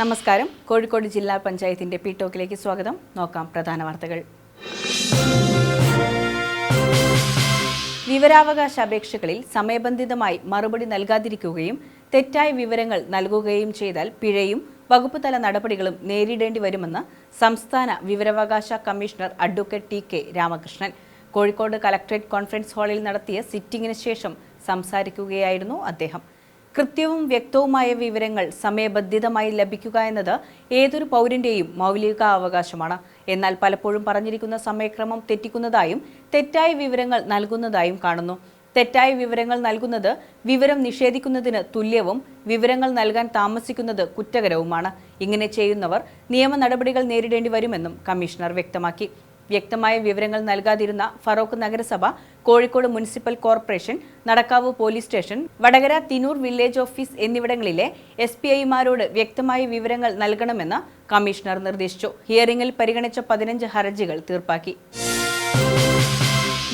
നമസ്കാരം. കോഴിക്കോട് ജില്ലാ പഞ്ചായത്തിന്റെ പി ടോക്കിലേക്ക് സ്വാഗതം. നോക്കാം പ്രധാന വാർത്തകൾ. വിവരാവകാശ അപേക്ഷകളിൽ സമയബന്ധിതമായി മറുപടി നൽകാതിരിക്കുകയും തെറ്റായ വിവരങ്ങൾ നൽകുകയും ചെയ്താൽ പിഴയും വകുപ്പ് തല നടപടികളും നേരിടേണ്ടി വരുമെന്ന് സംസ്ഥാന വിവരാവകാശ commissioner advocate TK. Ramakrishnan Kozhikode collectorate conference ഹാളിൽ നടത്തിയ സിറ്റിംഗിന് ശേഷം സംസാരിക്കുകയായിരുന്നു അദ്ദേഹം. കൃത്യവും വ്യക്തവുമായ വിവരങ്ങൾ സമയബന്ധിതമായി ലഭിക്കുക എന്നത് ഏതൊരു പൗരന്റെയും മൗലികാവകാശമാണ്. എന്നാൽ പലപ്പോഴും പറഞ്ഞിരിക്കുന്ന സമയക്രമം തെറ്റിക്കുന്നതായും തെറ്റായ വിവരങ്ങൾ നൽകുന്നതായും കാണുന്നു. തെറ്റായ വിവരങ്ങൾ നൽകുന്നത് വിവരം നിഷേധിക്കുന്നതിന് തുല്യവും വിവരങ്ങൾ നൽകാൻ താമസിക്കുന്നത് കുറ്റകരവുമാണ്. ഇങ്ങനെ ചെയ്യുന്നവർ നിയമ നടപടികൾ നേരിടേണ്ടി വരുമെന്നും കമ്മീഷണർ വ്യക്തമാക്കി. വ്യക്തമായ വിവരങ്ങൾ നൽകാതിരുന്ന ഫറോക്ക് നഗരസഭ, Kozhikode municipal corporation, Nadakkavu police station, Vadakara Thinoor village office എന്നിവിടങ്ങളിലെ SPIമാരോട് വ്യക്തമായ വിവരങ്ങൾ നൽകണമെന്ന് കമ്മീഷണർ നിർദ്ദേശിച്ചു. ഹിയറിംഗിൽ പരിഗണിച്ച 15 ഹർജികൾ തീർപ്പാക്കി.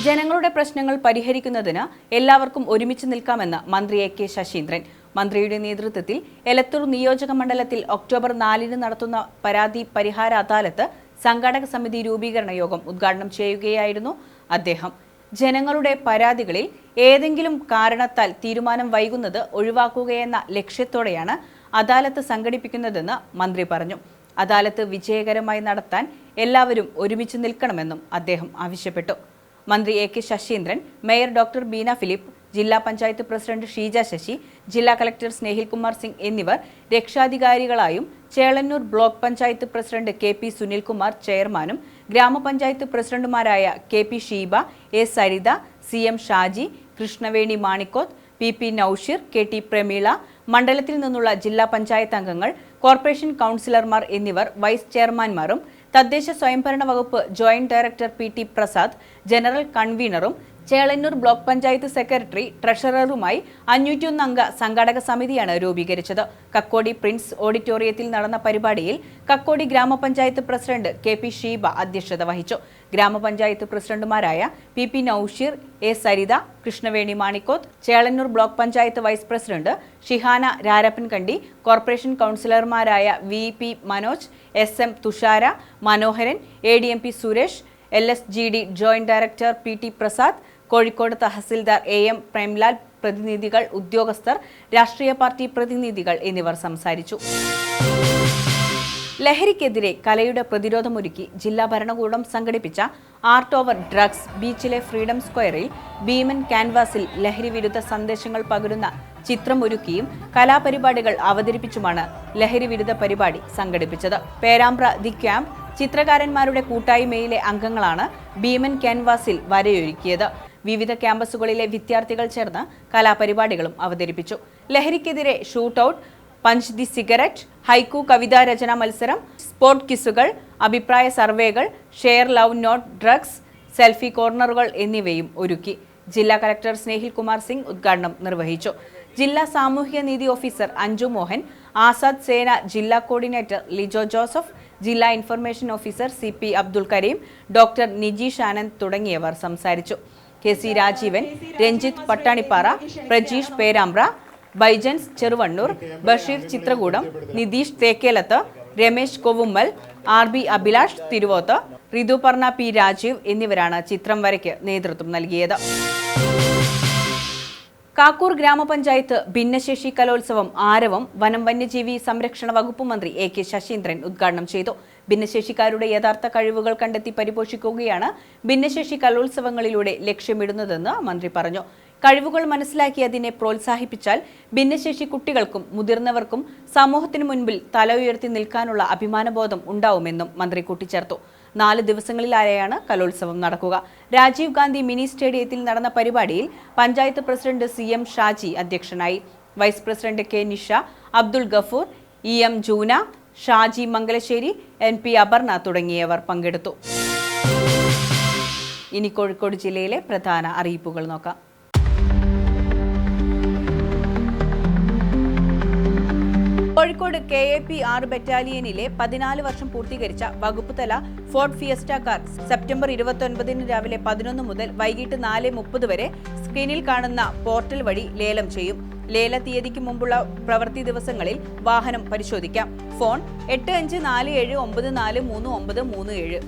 ജനങ്ങളുടെ പ്രശ്നങ്ങൾ പരിഹരിക്കുന്നതിന് എല്ലാവർക്കും ഒരുമിച്ച് നിൽക്കാമെന്ന് മന്ത്രി A.K. ശശീന്ദ്രൻ. മന്ത്രിയുടെ നേതൃത്വത്തിൽ എലത്തൂർ നിയോജക മണ്ഡലത്തിൽ ഒക്ടോബർ 4-ന് നടത്തുന്ന പരാതി പരിഹാര അദാലത്ത് സംഘാടക സമിതി രൂപീകരണ യോഗം ഉദ്ഘാടനം ചെയ്യുകയായിരുന്നു അദ്ദേഹം. ജനങ്ങളുടെ പരാതികളിൽ ഏതെങ്കിലും കാരണത്താൽ തീരുമാനം വൈകുന്നത് ഒഴിവാക്കുകയെന്ന ലക്ഷ്യത്തോടെയാണ് അദാലത്ത് സംഘടിപ്പിക്കുന്നതെന്ന് മന്ത്രി പറഞ്ഞു. അദാലത്ത് വിജയകരമായി നടത്താൻ എല്ലാവരും ഒരുമിച്ച് നിൽക്കണമെന്നും അദ്ദേഹം ആവശ്യപ്പെട്ടു. മന്ത്രി A.K. Saseendran, mayor doctor Beena Philip, ജില്ലാ പഞ്ചായത്ത് പ്രസിഡന്റ് ഷീജ ശശി, ജില്ലാ കളക്ടർ സ്നേഹിൽ കുമാർ സിംഗ് എന്നിവർ രക്ഷാധികാരികളായും Chelannur block panchayat president KP Sunilkumar ചെയർമാനും ഗ്രാമപഞ്ചായത്ത് പ്രസിഡന്റുമാരായ KP Sheeba, A. Saritha, CM Shaji, Krishnaveni Manikkoth, PP നൌഷിർ, KT Prameela, മണ്ഡലത്തിൽ നിന്നുള്ള ജില്ലാ പഞ്ചായത്ത് അംഗങ്ങൾ, കോർപ്പറേഷൻ കൗൺസിലർമാർ എന്നിവർ വൈസ് ചെയർമാൻമാരും തദ്ദേശ സ്വയംഭരണ വകുപ്പ് joint director PT Prasad general കൺവീനറും ചേളന്നൂർ ബ്ലോക്ക് പഞ്ചായത്ത് സെക്രട്ടറി ട്രഷററുമായി 501 അംഗ സംഘാടക സമിതിയാണ് രൂപീകരിച്ചത്. കക്കോടി പ്രിൻസ് ഓഡിറ്റോറിയത്തിൽ നടന്ന പരിപാടിയിൽ കക്കോടി ഗ്രാമപഞ്ചായത്ത് പ്രസിഡന്റ് KP ഷീബ അധ്യക്ഷത വഹിച്ചു. ഗ്രാമപഞ്ചായത്ത് പ്രസിഡന്റുമാരായ PP Noushir, A. Saritha, Krishnaveni Manikkoth, Chelannur block panchayat vice president Shihana Rarappankandi, corporation കൗൺസിലർമാരായ VP Manoj, SM Thushara, Manoharan, ADMP Suresh, LSGD joint director PT Prasad, Kozhikode tahsildar AM Premlal, പ്രതിനിധികൾ, ഉദ്യോഗസ്ഥർ, രാഷ്ട്രീയ പാർട്ടി പ്രതിനിധികൾ എന്നിവർ സംസാരിച്ചു. ലഹരിക്കെതിരെ കലയുടെ പ്രതിരോധമൊരുക്കി ജില്ലാ ഭരണകൂടം സംഘടിപ്പിച്ച ആർട്ട് ഓവർ ഡ്രഗ്സ് ബീച്ചിലെ ഫ്രീഡം സ്ക്വയറിൽ ഭീമൻ ക്യാൻവാസിൽ ലഹരി വിരുദ്ധ സന്ദേശങ്ങൾ പകരുന്ന ചിത്രമൊരുക്കിയും കലാപരിപാടികൾ അവതരിപ്പിച്ചുമാണ് ലഹരി വിരുദ്ധ പരിപാടി സംഘടിപ്പിച്ചത്. പേരാമ്പ്ര ദി ക്യാമ്പ് ചിത്രകാരന്മാരുടെ കൂട്ടായ്മയിലെ അംഗങ്ങളാണ് ഭീമൻ ക്യാൻവാസിൽ വരയൊരുക്കിയത്. വിവിധ ക്യാമ്പസുകളിലെ വിദ്യാർത്ഥികൾ ചേർന്ന് കലാപരിപാടികളും അവതരിപ്പിച്ചു. ലഹരിക്കെതിരെ shoot out, punch the cigarette, haiku കവിതാ രചനാ മത്സരം, സ്പോർട് ക്വിസുകൾ, അഭിപ്രായ സർവേകൾ, share love not drugs, selfie കോർണറുകൾ എന്നിവയും ഒരുക്കി. ജില്ലാ കളക്ടർ സ്നേഹിൽ കുമാർ സിംഗ് ഉദ്ഘാടനം നിർവഹിച്ചു. ജില്ലാ സാമൂഹിക നീതി ഓഫീസർ അഞ്ജു മോഹൻ, ആസാദ് സേന ജില്ലാ കോർഡിനേറ്റർ ലിജോ ജോസഫ്, ജില്ലാ information officer CP Abdul Karim, doctor Nijeesh Anand തുടങ്ങിയവർ സംസാരിച്ചു. KC Rajeevan, Ranjith Pattanippara, Prajeesh Perambra, ബൈജൻസ് Cheruvannur, Basheer ചിത്രകൂടം, Nitish തേക്കേലത്ത്, Ramesh കൊവുമ്മൽ, RB Abhilash Thiruvothu, Rituparna P Rajeev എന്നിവരാണ് ചിത്രം വരയ്ക്ക് നേതൃത്വം നൽകിയത്. കാക്കൂർ ഗ്രാമപഞ്ചായത്ത് ഭിന്നശേഷി കലോത്സവം ആരവം വനം വന്യജീവി സംരക്ഷണ വകുപ്പ് മന്ത്രി A.K. ശശീന്ദ്രൻ ഉദ്ഘാടനം ചെയ്തു. ഭിന്നശേഷിക്കാരുടെ യഥാർത്ഥ കഴിവുകൾ കണ്ടെത്തി പരിപോഷിക്കുകയാണ് ഭിന്നശേഷി കലോത്സവങ്ങളിലൂടെ ലക്ഷ്യമിടുന്നതെന്ന് മന്ത്രി പറഞ്ഞു. കഴിവുകൾ മനസ്സിലാക്കി അതിനെ പ്രോത്സാഹിപ്പിച്ചാൽ ഭിന്നശേഷി കുട്ടികൾക്കും മുതിർന്നവർക്കും സമൂഹത്തിനു മുൻപിൽ തല ഉയർത്തി നിൽക്കാനുള്ള അഭിമാനബോധം ഉണ്ടാവുമെന്നും മന്ത്രി കൂട്ടിച്ചേർത്തു. 4 ദിവസങ്ങളിലായാണ് കലോത്സവം നടക്കുക. രാജീവ് ഗാന്ധി മിനി സ്റ്റേഡിയത്തിൽ നടന്ന പരിപാടിയിൽ പഞ്ചായത്ത് പ്രസിഡന്റ് CM ഷാജി അധ്യക്ഷനായി. Vice president K. Nisha, Abdul Gafoor, EM Juna, Shaji Mangalassery, NP Aparna തുടങ്ങിയവർ പങ്കെടുത്തു. ഇനി കോഴിക്കോട് ജില്ലയിലെ പ്രധാന അറിയിപ്പുകൾ നോക്കാം. കോഴിക്കോട് KAP 6 ബറ്റാലിയനിലെ 14 വർഷം പൂർത്തീകരിച്ച വകുപ്പ് തല ഫോർഡ് ഫിയസ്റ്റ കാർ സെപ്റ്റംബർ 29 രാവിലെ 11 മുതൽ വൈകിട്ട് 4:30 വരെ സ്ക്രീനിൽ കാണുന്ന പോർട്ടൽ വഴി ലേലം ചെയ്യും. ലേല തീയതിക്ക് മുമ്പുള്ള പ്രവൃത്തി ദിവസങ്ങളിൽ വാഹനം പരിശോധിക്കാം. ഫോൺ 8547943937.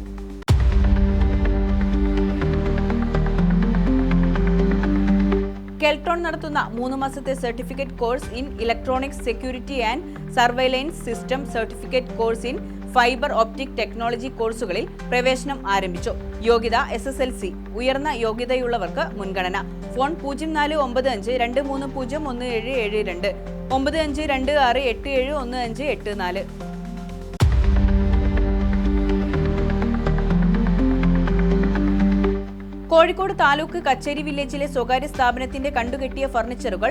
കെൽട്രോൺ നടത്തുന്ന 3 മാസത്തെ certificate course in electronics security and surveillance system, certificate course in fibre optic technology കോഴ്സുകളിൽ പ്രവേശനം ആരംഭിച്ചു. യോഗ്യത SSLC. ഉയർന്ന യോഗ്യതയുള്ളവർക്ക് മുൻഗണന. ഫോൺ 049523017772 9526871584. കോഴിക്കോട് താലൂക്ക് കച്ചേരി വില്ലേജിലെ സ്വകാര്യ സ്ഥാപനത്തിന്റെ കണ്ടുകെട്ടിയ ഫർണിച്ചറുകൾ,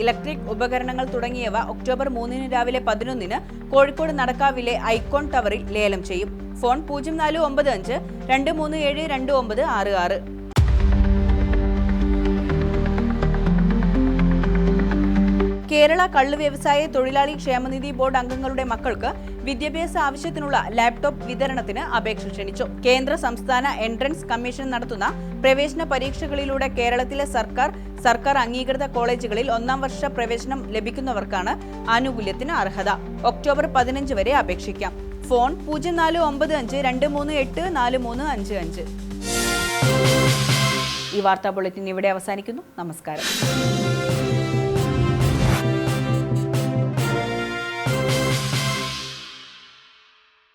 ഇലക്ട്രിക് ഉപകരണങ്ങൾ തുടങ്ങിയവ ഒക്ടോബർ 3 രാവിലെ 11 കോഴിക്കോട് നടക്കാവിലെ ഐക്കോൺ ടവറിൽ ലേലം ചെയ്യും. ഫോൺ 049523729966. കേരള കള്ള് വ്യവസായ തൊഴിലാളി ക്ഷേമനിധി ബോർഡ് അംഗങ്ങളുടെ മക്കൾക്ക് വിദ്യാഭ്യാസ ആവശ്യത്തിനുള്ള ലാപ്ടോപ്പ് വിതരണത്തിന് അപേക്ഷ ക്ഷണിച്ചു. കേന്ദ്ര സംസ്ഥാന എൻട്രൻസ് കമ്മീഷൻ നടത്തുന്ന പ്രവേശന പരീക്ഷകളിലൂടെ കേരളത്തിലെ സർക്കാർ അംഗീകൃത കോളേജുകളിൽ 1-ാം വർഷ പ്രവേശനം ലഭിക്കുന്നവർക്കാണ് ആനുകൂല്യത്തിന് അർഹത. ഒക്ടോബർ 15 വരെ അപേക്ഷിക്കാം. ഫോൺ 0495238455. ഈ വാർത്താ ബുള്ളറ്റിൻ ഇവിടെ അവസാനിക്കുന്നു. നമസ്കാരം.